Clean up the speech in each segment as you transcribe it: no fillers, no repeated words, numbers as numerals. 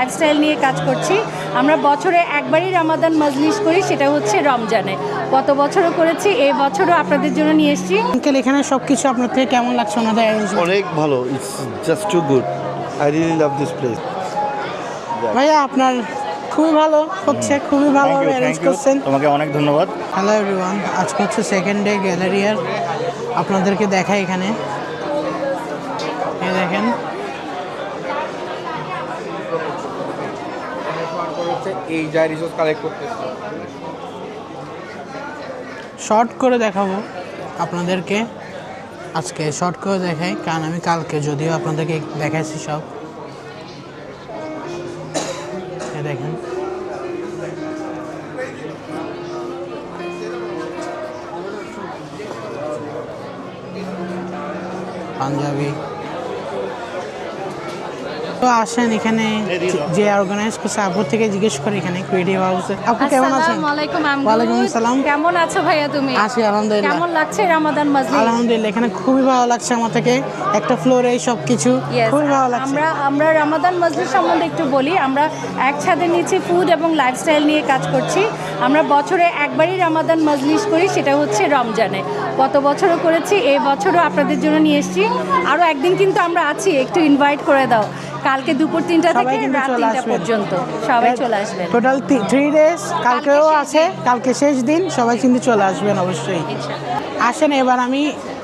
Lifestyle নিয়ে কাজ করছি। আমরা বছরে একবারই রামাদান মজলিস করি, সেটা হচ্ছে রমজানে। গত বছরও করেছি, এই বছরও আপনাদের জন্য নিয়ে এসেছি। আঙ্কেল, এখানে সবকিছু আপনার থেকে কেমন লাগছে ওনাদের অ্যারেঞ্জমেন্ট? অনেক ভালো, it's just too good. I really love this place. ভাইয়া, আপনার খুবই ভালো হচ্ছে, খুবই ভালোভাবে অ্যারেঞ্জ করছেন। তোমাকে অনেক ধন্যবাদ। হ্যালো এভরিওয়ান, আজকে হচ্ছে সেকেন্ড ডে গ্যালারিয়ার। আপনাদেরকে দেখাই এখানে, দেখেন এই যা রিসোর্স কালেক্ট করতেছে, শর্ট করে দেখাবো আপনাদেরকে। আজকে শর্ট করে দেখাই, কারণ আমি কালকে যদিও আপনাদেরকে দেখাইছি সব। দেখেন পাঞ্জাবি তো আসেন এখানে, যে অর্গানাইজ করছে আপুর থেকে জিজ্ঞেস করে এখানে ক্রিয়েটিভ হাউসে। আপু কেমন আছেন? আসসালামু আলাইকুম। ওয়ালাইকুম আসসালাম। কেমন আছো ভাইয়া তুমি? আছি আলহামদুলিল্লাহ। কেমন লাগছে রামাদান মজলিস? আলহামদুলিল্লাহ, এখানে খুবই ভালো লাগছে আমার থেকে। একটা ফ্লোরে সব কিছু Yes, খুবই ভালো লাগছে। আমরা রামাদান মজলিস সম্বন্ধে একটু বলি। আমরা এক ছাদের নিচে ফুড এবং লাইফস্টাইল নিয়ে কাজ করছি। আমরা বছরে একবারই রামাদান মজলিস করি, সেটা হচ্ছে রমজানে। গত বছরও করেছি, এই বছরও আপনাদের জন্য নিয়ে এসেছি। আরও একদিন কিন্তু আমরা আছি, একটু ইনভাইট করে দাও। কালকে দুপুর 3টা সবাই থেকে কিন্তু রাত চলে 3টা আসবেন। পর্যন্ত সবাই চলে আসবেন। টোটাল 3 ডেজ, কালকেও শেষ আছে, কালকে শেষ দিন। সবাই কিন্তু চলে আসবেন অবশ্যই। ইনশাআল্লাহ। আসেন, এবার আমি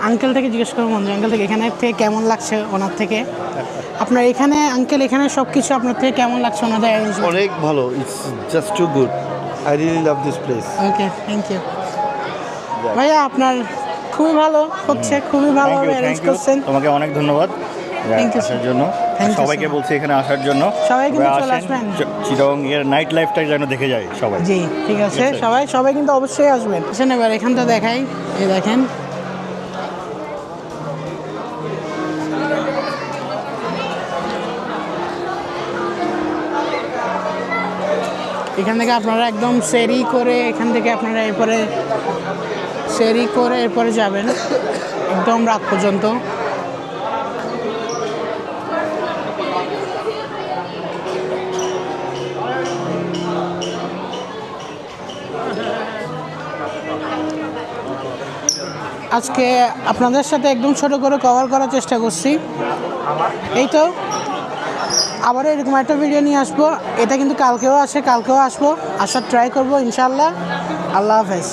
আঙ্কেল থেকে জিজ্ঞেস করবো, মঞ্জু আঙ্কেল থেকে এখানে থেকে কেমন লাগছে ওনার থেকে। আপনার এখানে আঙ্কেল, এখানে সব কিছু আপনার থেকে কেমন লাগছে ওনাদের অ্যারেঞ্জমেন্ট? অনেক ভালো, it's just too good. I really love this place. Okay, thank you. ভাইয়া, আপনার খুবই ভালো হচ্ছে, খুবই ভালোভাবে অ্যারেঞ্জ করছেন। তোমাকে অনেক ধন্যবাদ Thank you, আসার sir. জন্য। Thank you, সবাইকে sir. বলছি এখানে আসার জন্য। সবাই কিন্তু সবাই চলে আসেন। আসবেন। চিটং এর নাইট লাইফটা যেন দেখে যায় সবাই। জি, ঠিক আছে। ঠিক আছে। সবাই কিন্তু অবশ্যই আসবেন। আসেন, এবার এখানটা দেখাই। এই দেখেন, এখান থেকে আপনারা একদম সেরি করে, এখান থেকে আপনারা এরপরে সেরি করে এরপরে যাবেন একদম রাত পর্যন্ত। আজকে আপনাদের সাথে একদম ছোট করে কভার করার চেষ্টা করছি। এই তো আবারও এরকম একটা ভিডিও নিয়ে আসবো। এটা কিন্তু কালকেও আসবো, আসার ট্রাই করবো ইনশাল্লাহ। আল্লাহ হাফেজ।